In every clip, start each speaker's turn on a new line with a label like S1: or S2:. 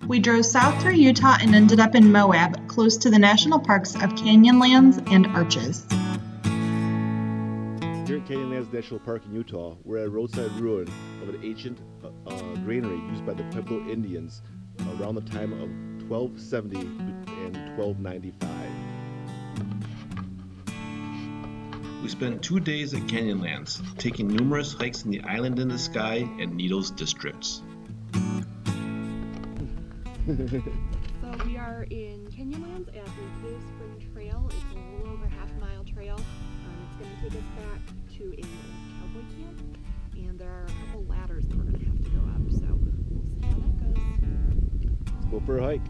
S1: We drove south through Utah and ended up in Moab, close to the national parks of Canyonlands and Arches.
S2: Here at Canyonlands National Park in Utah, we're at a roadside ruin of an ancient granary used by the Pueblo Indians around the time of 1270 and 1295.
S3: We spent 2 days at Canyonlands, taking numerous hikes in the Island in the Sky and Needles districts.
S4: So we are in Canyonlands at the Cave Spring Trail. It's a little over half-mile trail. It's going to take us back to a cowboy camp, and there are a couple ladders that we're going to have to go up, so we'll see how that goes.
S2: Let's go for a hike.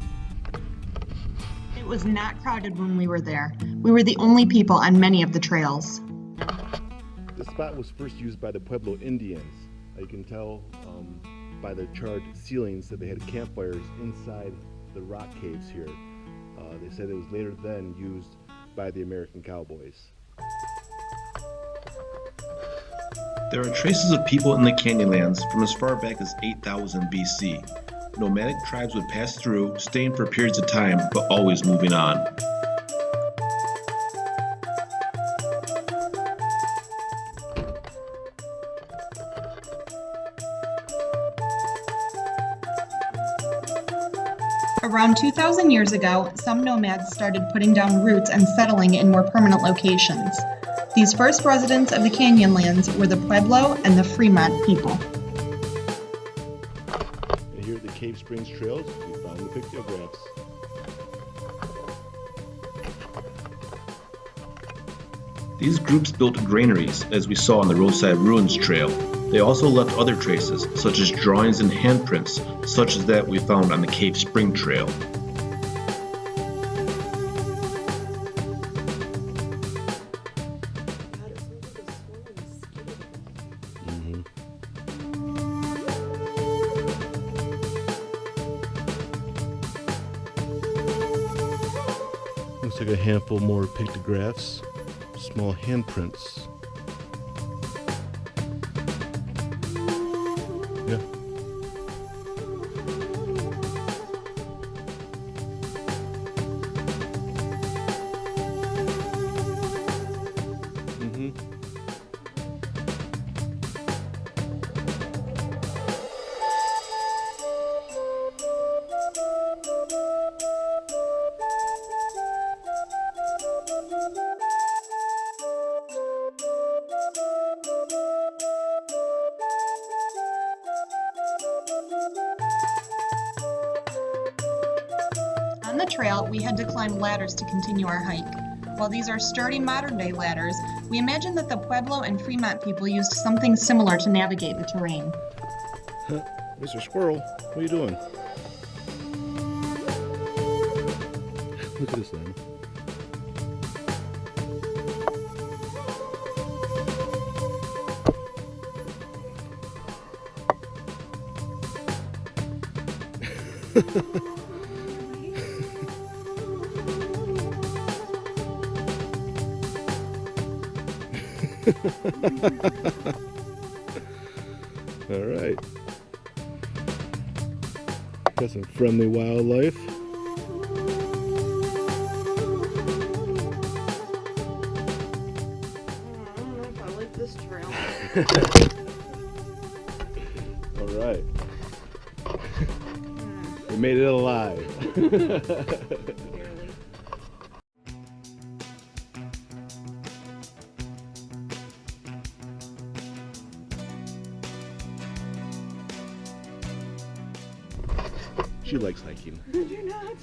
S1: It was not crowded when we were there. We were the only people on many of the trails.
S2: This spot was first used by the Pueblo Indians. You can tell by the charred ceilings that they had campfires inside the rock caves here. They said it was later then used by the American cowboys.
S3: There are traces of people in the Canyonlands from as far back as 8000 BC. Nomadic tribes would pass through, staying for periods of time, but always moving on.
S1: Around 2,000 years ago, some nomads started putting down roots and settling in more permanent locations. These first residents of the Canyonlands were the Pueblo and the Fremont people.
S2: And here at the Cave Springs Trails, we found the pictographs.
S3: These groups built granaries, as we saw on the Roadside Ruins trail. They also left other traces, such as drawings and handprints, such as that we found on the Cave Spring Trail.
S2: Looks like a handful more pictographs, small handprints. Yeah.
S1: On the trail, we had to climb ladders to continue our hike. While these are sturdy modern-day ladders, we imagine that the Pueblo and Fremont people used something similar to navigate the terrain.
S2: Mr. Squirrel, what are you doing? Look at this thing. All right. Got some friendly wildlife.
S4: I don't know if I like this trail.
S2: All right. We made it alive. She likes hiking.
S4: I do not.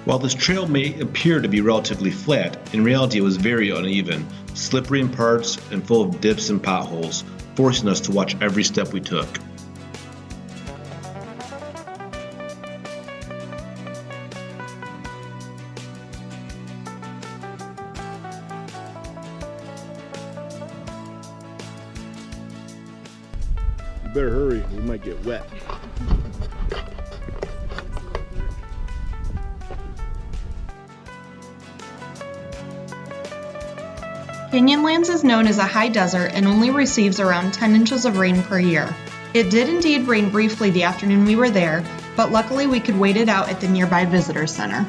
S3: While this trail may appear to be relatively flat, in reality it was very uneven, slippery in parts and full of dips and potholes, forcing us to watch every step we took.
S2: You better hurry, we might get wet.
S1: Canyonlands is known as a high desert and only receives around 10 inches of rain per year. It did indeed rain briefly the afternoon we were there, but luckily we could wait it out at the nearby visitor center.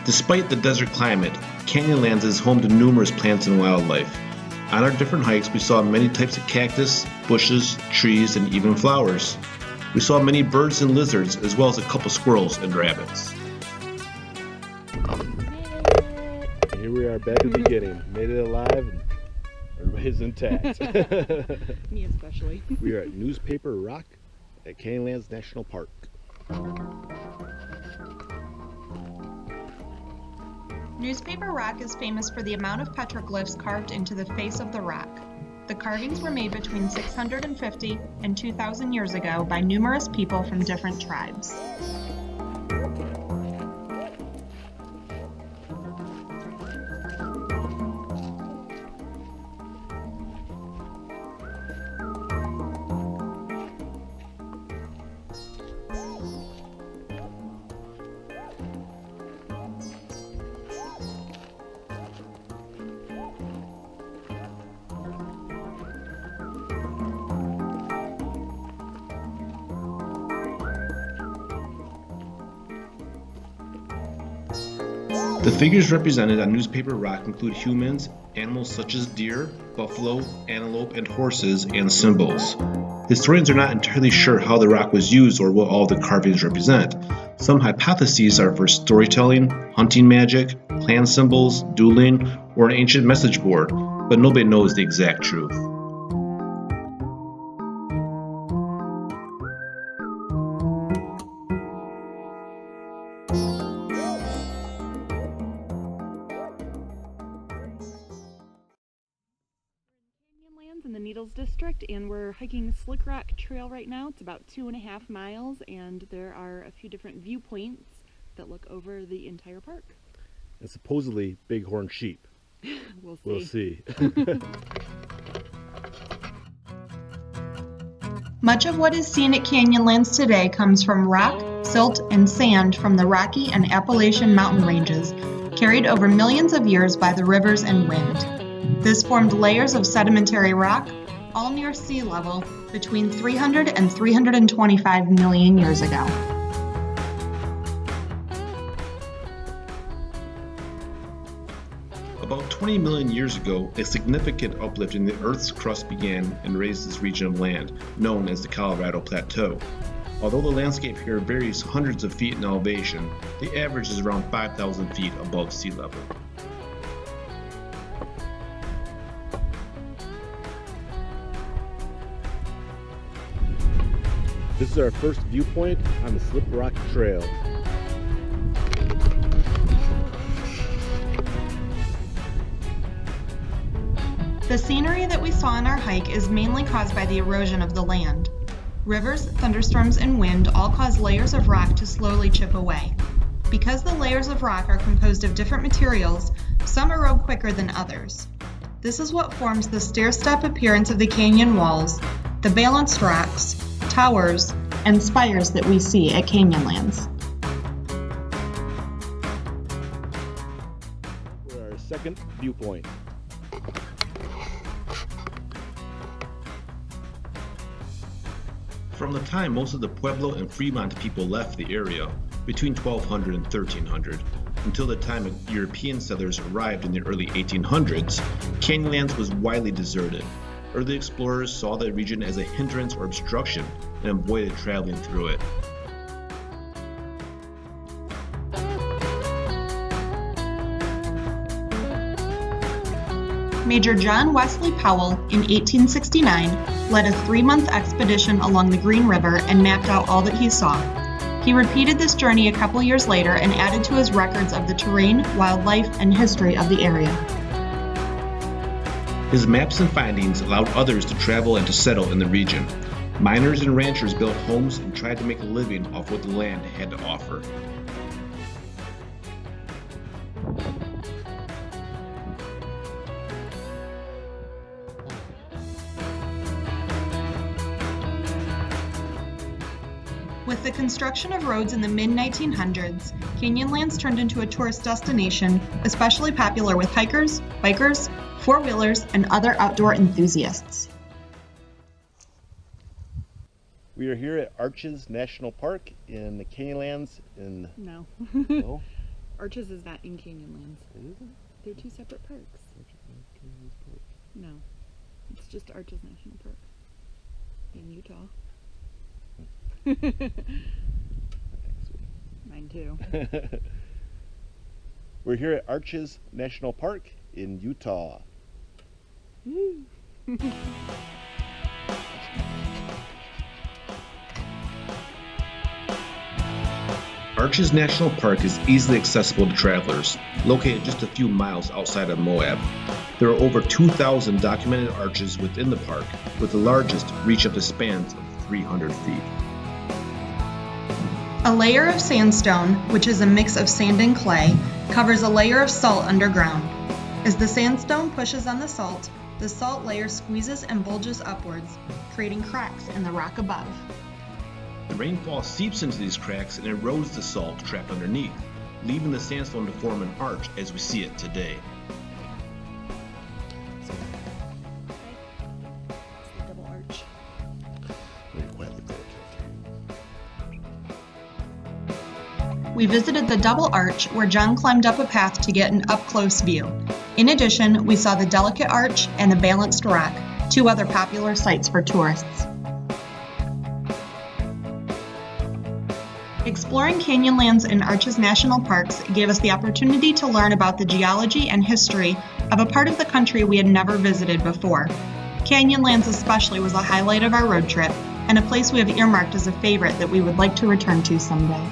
S3: Despite the desert climate, Canyonlands is home to numerous plants and wildlife. On our different hikes, we saw many types of cactus, bushes, trees, and even flowers. We saw many birds and lizards, as well as a couple squirrels and rabbits.
S2: Here we are back at the beginning. Made it alive and everybody's intact.
S4: Me especially.
S2: We are at Newspaper Rock at Canyonlands National Park.
S1: Newspaper Rock is famous for the amount of petroglyphs carved into the face of the rock. The carvings were made between 650 and 2,000 years ago by numerous people from different tribes.
S3: The figures represented on Newspaper Rock include humans, animals such as deer, buffalo, antelope, and horses, and symbols. Historians are not entirely sure how the rock was used or what all the carvings represent. Some hypotheses are for storytelling, hunting magic, clan symbols, dueling, or an ancient message board, but nobody knows the exact truth.
S4: Canyonlands in the Needles District, and we're hiking Slickrock Trail right now. It's about 2.5 miles, and there are a few different viewpoints that look over the entire park.
S2: And supposedly bighorn sheep.
S4: We'll see.
S1: Much of what is seen at Canyonlands today comes from rock, silt, and sand from the Rocky and Appalachian mountain ranges, carried over millions of years by the rivers and wind. This formed layers of sedimentary rock, all near sea level, between 300 and 325 million years ago.
S3: About 20 million years ago, a significant uplift in the Earth's crust began and raised this region of land, known as the Colorado Plateau. Although the landscape here varies hundreds of feet in elevation, the average is around 5,000 feet above sea level.
S2: This is our first viewpoint on the Slickrock Trail.
S1: The scenery that we saw on our hike is mainly caused by the erosion of the land. Rivers, thunderstorms, and wind all cause layers of rock to slowly chip away. Because the layers of rock are composed of different materials, some erode quicker than others. This is what forms the stair-step appearance of the canyon walls, the balanced rocks, towers, and spires that we see at Canyonlands.
S2: For our second viewpoint.
S3: From the time most of the Pueblo and Fremont people left the area, between 1200 and 1300, until the time European settlers arrived in the early 1800s, Canyonlands was widely deserted. Early explorers saw the region as a hindrance or obstruction and avoided traveling through it.
S1: Major John Wesley Powell, in 1869, led a 3-month expedition along the Green River and mapped out all that he saw. He repeated this journey a couple years later and added to his records of the terrain, wildlife, and history of the area.
S3: His maps and findings allowed others to travel and to settle in the region. Miners and ranchers built homes and tried to make a living off what the land had to offer.
S1: With the construction of roads in the mid-1900s, Canyonlands turned into a tourist destination, especially popular with hikers, bikers, four-wheelers, and other outdoor enthusiasts.
S2: We are here at Arches National Park in the Canyonlands in...
S4: No.
S2: No?
S4: Arches is not in Canyonlands.
S2: It isn't?
S4: They're two separate parks. No. It's just Arches National Park in Utah. Mine too.
S2: We're here at Arches National Park in Utah.
S3: Arches National Park is easily accessible to travelers, located just a few miles outside of Moab. There are over 2,000 documented arches within the park, with the largest reach up to spans of 300 feet.
S1: A layer of sandstone, which is a mix of sand and clay, covers a layer of salt underground. As the sandstone pushes on the salt layer squeezes and bulges upwards, creating cracks in the rock above.
S3: The rainfall seeps into these cracks and erodes the salt trapped underneath, leaving the sandstone to form an arch as we see it today.
S4: It's the double arch.
S1: We visited the double arch where John climbed up a path to get an up-close view. In addition, we saw the delicate arch and the balanced rock, two other popular sites for tourists. Exploring Canyonlands and Arches National Parks gave us the opportunity to learn about the geology and history of a part of the country we had never visited before. Canyonlands especially was a highlight of our road trip and a place we have earmarked as a favorite that we would like to return to someday.